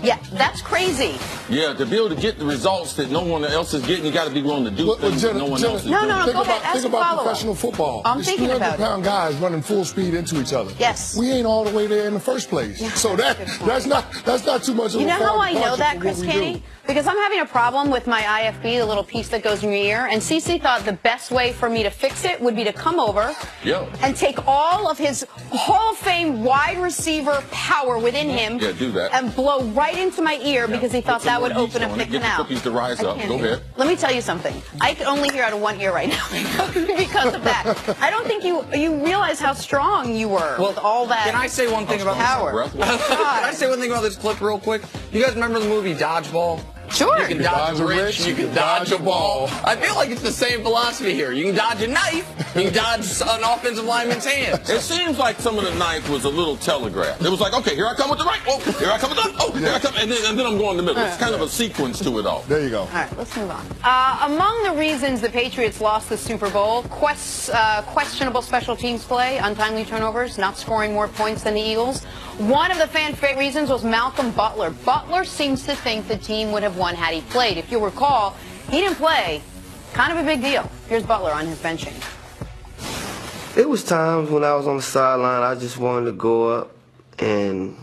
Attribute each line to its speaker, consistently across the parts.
Speaker 1: Yeah, that's crazy.
Speaker 2: Yeah, to be able to get the results that no one else is getting, you got to be willing to do things that no one else is doing.
Speaker 1: No, go ahead.
Speaker 3: Think about professional football.
Speaker 1: I'm thinking about it.
Speaker 3: 300-pound guys running full speed into each other.
Speaker 1: Yes.
Speaker 3: We ain't all the way there in the first place. Yeah, so that's not too much of a
Speaker 1: You know how I know that,
Speaker 3: for
Speaker 1: Chris
Speaker 3: what we
Speaker 1: Canty?
Speaker 3: do.
Speaker 1: Because I'm having a problem with my IFB, the little piece that goes in your ear, and CeCe thought the best way for me to fix it would be to come over and take all of his Hall of Fame wide receiver power within him
Speaker 2: do that.
Speaker 1: and blow right into my ear because he thought that would open up the canal.
Speaker 2: Get the cookies to rise up. Go ahead.
Speaker 1: Let me tell you something. I can only hear out of one ear right now because of that. I don't think you realize how strong you were with all that.
Speaker 4: Can I say one thing about
Speaker 1: power?
Speaker 4: Can I say one thing about this clip real quick? You guys remember the movie Dodgeball?
Speaker 1: Sure.
Speaker 4: You can dodge a wrench, you can dodge a ball. I feel like it's the same philosophy here. You can dodge a knife, you can dodge an offensive lineman's hand.
Speaker 2: It seems like some of the knife was a little telegraphed. It was like, okay, here I come with the right. Oh, here I come with the left. Oh, here I come. And then I'm going in the middle. It's kind of a sequence to it all.
Speaker 3: There you go.
Speaker 1: All right, let's move on. Among the reasons the Patriots lost the Super Bowl, questionable special teams play, untimely turnovers, not scoring more points than the Eagles. One of the fan favorite reasons was Malcolm Butler. Butler seems to think the team would have won had he played. If you'll recall, he didn't play. Kind of a big deal. Here's Butler on his benching.
Speaker 5: It was times when I was on the sideline, I just wanted to go up and,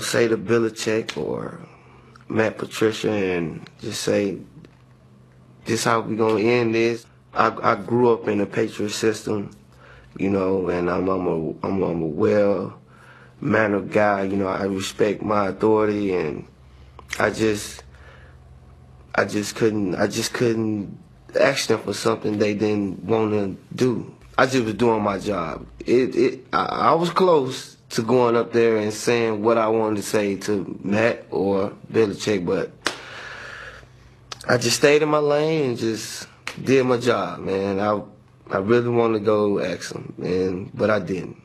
Speaker 5: say to Belichick or Matt Patricia and just say, this how we gonna end this. I grew up in the Patriot system, and I'm a well-mannered guy. I respect my authority, and I just couldn't ask them for something they didn't want to do. I just was doing my job. I was close to going up there and saying what I wanted to say to Matt or Belichick, but I just stayed in my lane and just did my job, man. I really wanted to go ask them, but I didn't.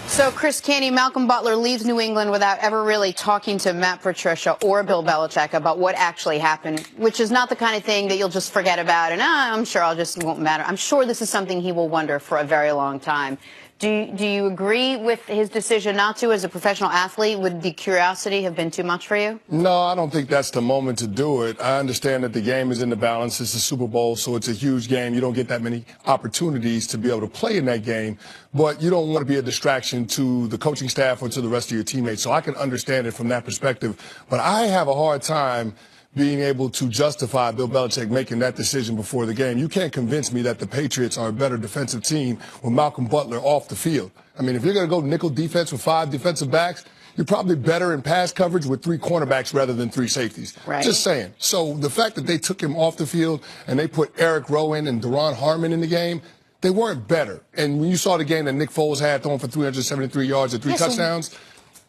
Speaker 1: So, Chris Canty, Malcolm Butler leaves New England without ever really talking to Matt Patricia or Bill Belichick about what actually happened, which is not the kind of thing that you'll just forget about and I'm sure it won't matter. I'm sure this is something he will wonder for a very long time. Do you agree with his decision not to as a professional athlete? Would the curiosity have been too much for you?
Speaker 3: No, I don't think that's the moment to do it. I understand that the game is in the balance. It's the Super Bowl, so it's a huge game. You don't get that many opportunities to be able to play in that game, but you don't want to be a distraction to the coaching staff or to the rest of your teammates. So I can understand it from that perspective, but I have a hard time being able to justify Bill Belichick making that decision before the game. You can't convince me that the Patriots are a better defensive team with Malcolm Butler off the field. I mean, if you're going to go nickel defense with 5 defensive backs, you're probably better in pass coverage with 3 cornerbacks rather than 3 safeties.
Speaker 1: Right.
Speaker 3: Just saying. So the fact that they took him off the field and they put Eric Rowan and Daron Harmon in the game, they weren't better. And when you saw the game that Nick Foles had throwing for 373 yards and 3 touchdowns,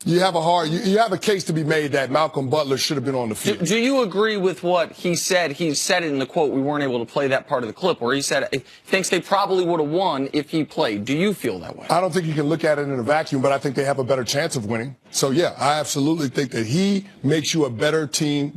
Speaker 3: you have a case to be made that Malcolm Butler should have been on the field.
Speaker 4: Do you agree with what he said? He said it in the quote. We weren't able to play that part of the clip where he said he thinks they probably would have won if he played. Do you feel that way?
Speaker 3: I don't think you can look at it in a vacuum, but I think they have a better chance of winning. So, yeah, I absolutely think that he makes you a better team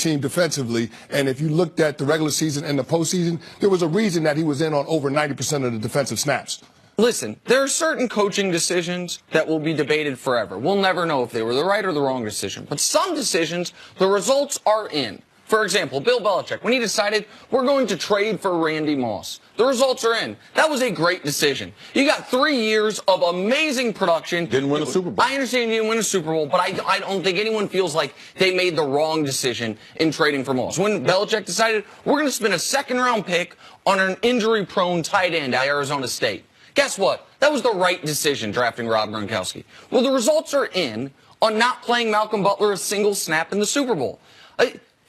Speaker 3: defensively. And if you looked at the regular season and the postseason, there was a reason that he was in on over 90% of the defensive snaps.
Speaker 4: Listen, there are certain coaching decisions that will be debated forever. We'll never know if they were the right or the wrong decision. But some decisions, the results are in. For example, Bill Belichick, when he decided we're going to trade for Randy Moss, the results are in. That was a great decision. You got 3 years of amazing production.
Speaker 2: Didn't win a Super Bowl.
Speaker 4: I understand you didn't win a Super Bowl, but I don't think anyone feels like they made the wrong decision in trading for Moss. When Belichick decided we're going to spend a 2nd-round pick on an injury-prone tight end at Arizona State. Guess what? That was the right decision, drafting Rob Gronkowski. Well, the results are in on not playing Malcolm Butler a single snap in the Super Bowl.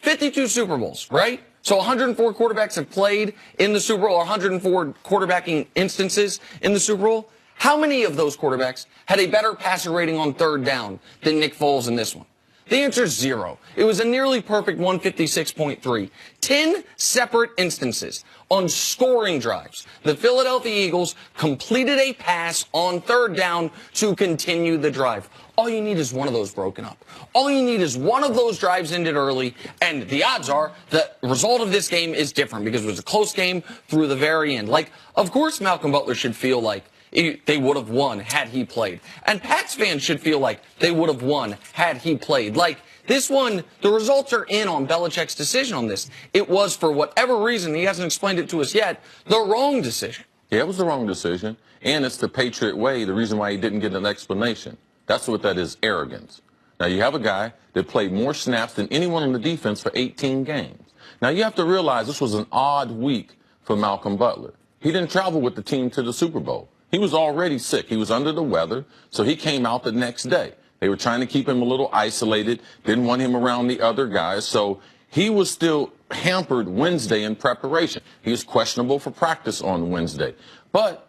Speaker 4: 52 Super Bowls, right? So 104 quarterbacks have played in the Super Bowl, or 104 quarterbacking instances in the Super Bowl. How many of those quarterbacks had a better passer rating on 3rd down than Nick Foles in this one? The answer is 0. It was a nearly perfect 156.3. 10 separate instances on scoring drives. The Philadelphia Eagles completed a pass on 3rd down to continue the drive. All you need is one of those broken up. All you need is one of those drives ended early, and the odds are the result of this game is different because it was a close game through the very end. Of course Malcolm Butler should feel like they would have won had he played. And Pats fans should feel like they would have won had he played. Like, this one, the results are in on Belichick's decision on this. It was, for whatever reason, he hasn't explained it to us yet, the wrong decision.
Speaker 2: Yeah, it was the wrong decision. And it's the Patriot way, the reason why he didn't get an explanation. That's what that is, arrogance. Now, you have a guy that played more snaps than anyone on the defense for 18 games. Now, you have to realize this was an odd week for Malcolm Butler. He didn't travel with the team to the Super Bowl. He was already sick. He was under the weather, so he came out the next day. They were trying to keep him a little isolated, didn't want him around the other guys, so he was still hampered Wednesday in preparation. He was questionable for practice on Wednesday. But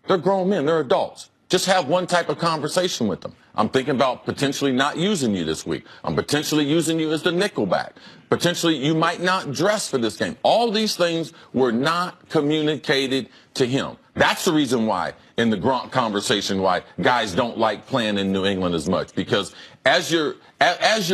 Speaker 2: they're grown men, they're adults. Just have one type of conversation with them. I'm thinking about potentially not using you this week. I'm potentially using you as the nickelback. Potentially you might not dress for this game. All these things were not communicated to him. That's the reason why, in the Gronk conversation, why guys don't like playing in New England as much. Because as your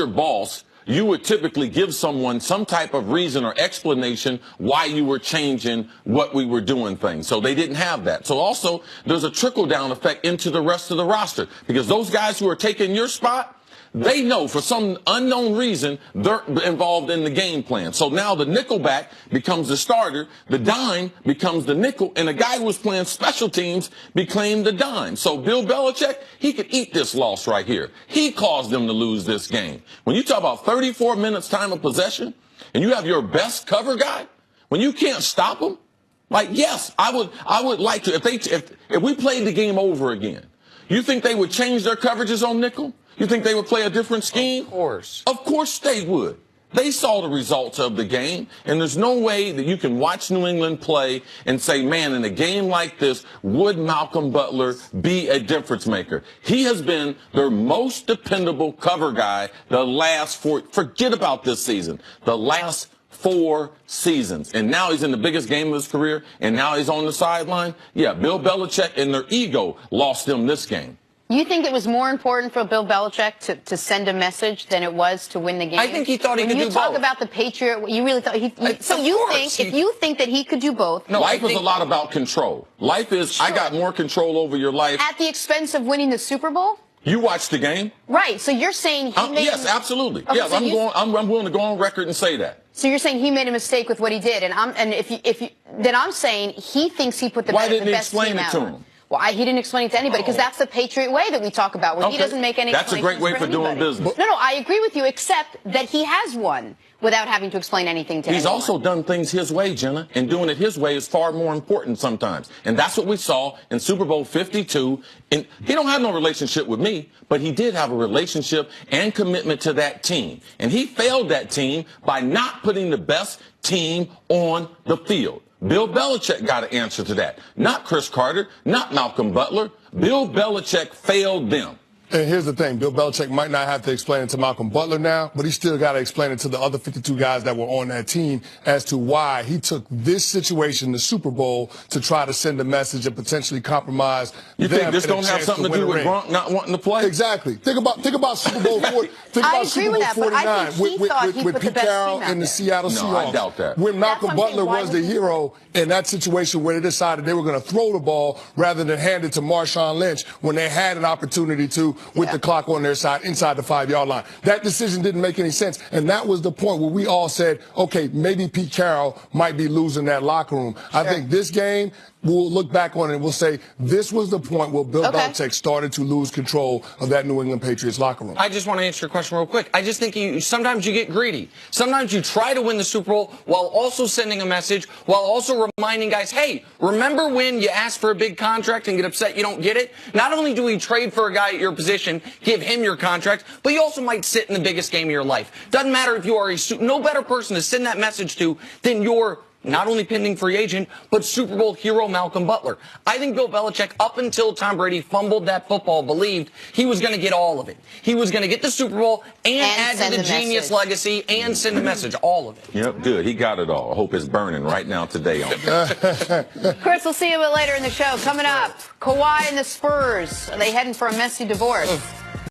Speaker 2: boss, you would typically give someone some type of reason or explanation why you were changing what we were doing things. So they didn't have that. So also, there's a trickle-down effect into the rest of the roster. Because those guys who are taking your spot, they know for some unknown reason they're involved in the game plan. So now the nickelback becomes the starter, the dime becomes the nickel, and the guy who was playing special teams became the dime. So Bill Belichick, he could eat this loss right here. He caused them to lose this game. When you talk about 34 minutes time of possession, and you have your best cover guy, when you can't stop him, like, yes, I would like to. If we played the game over again, you think they would change their coverages on nickel? You think they would play a different scheme?
Speaker 4: Of course.
Speaker 2: Of course they would. They saw the results of the game, and there's no way that you can watch New England play and say, man, in a game like this, would Malcolm Butler be a difference maker? He has been their most dependable cover guy the last forget about this season, the last 4 seasons. And now he's in the biggest game of his career, and now he's on the sideline. Yeah, Bill Belichick and their ego lost him this game.
Speaker 1: You think it was more important for Bill Belichick to send a message than it was to win the game?
Speaker 4: I think he thought he could do both.
Speaker 1: When you talk about the Patriot, you really thought if you think that he could do both?
Speaker 2: No, life is a lot about control. Life is, sure. I got more control over your life.
Speaker 1: At the expense of winning the Super Bowl?
Speaker 2: You watched the game?
Speaker 1: Right. So you're saying he made...
Speaker 2: Yes, absolutely.
Speaker 1: Okay,
Speaker 2: yes,
Speaker 1: so
Speaker 2: I'm willing to go on record and say that.
Speaker 1: So you're saying he made a mistake with what he did, and I'm saying he thinks he put the best team out.
Speaker 2: Why didn't he explain it to him?
Speaker 1: Well, he didn't explain it to anybody because that's the Patriot way that we talk about, where he doesn't make any explanations.
Speaker 2: That's a great way for doing business.
Speaker 1: No, I agree with you, except that he has won without having to explain anything to anyone.
Speaker 2: He's also done things his way, Jenna, and doing it his way is far more important sometimes. And that's what we saw in Super Bowl 52. And he don't have no relationship with me, but he did have a relationship and commitment to that team. And he failed that team by not putting the best team on the field. Bill Belichick got an answer to that. Not Chris Carter, not Malcolm Butler. Bill Belichick failed them.
Speaker 3: And here's the thing, Bill Belichick might not have to explain it to Malcolm Butler now, but he still got to explain it to the other 52 guys that were on that team as to why he took this situation, the Super Bowl, to try to send a message and potentially compromise.
Speaker 2: You think this don't have something to do with Gronk not wanting to play?
Speaker 3: Exactly. Think about Super Bowl 40. Think about Super Bowl 49 with Pete Carroll and the Seattle Seahawks.
Speaker 2: No, I doubt that.
Speaker 3: When Malcolm Butler was the hero in that situation where they decided they were going to throw the ball rather than hand it to Marshawn Lynch when they had an opportunity to with the clock on their side inside the 5-yard line. That decision didn't make any sense. And that was the point where we all said, okay, maybe Pete Carroll might be losing that locker room. I think this game, we'll look back on it and we'll say this was the point where Bill Belichick started to lose control of that New England Patriots locker room.
Speaker 4: I just want to answer your question real quick. I just think sometimes you get greedy. Sometimes you try to win the Super Bowl while also sending a message, while also reminding guys, hey, remember when you asked for a big contract and get upset you don't get it? Not only do we trade for a guy at your position, give him your contract, but you also might sit in the biggest game of your life. Doesn't matter if you are no better person to send that message to than your not only pending free agent, but Super Bowl hero Malcolm Butler. I think Bill Belichick, up until Tom Brady fumbled that football, believed he was going to get all of it. He was going to get the Super Bowl and add to the genius legacy and send a message, all of it.
Speaker 2: Yep, good. He got it all. I hope it's burning right now today on
Speaker 1: Chris, we'll see you a bit later in the show. Coming up, Kawhi and the Spurs. Are they heading for a messy divorce?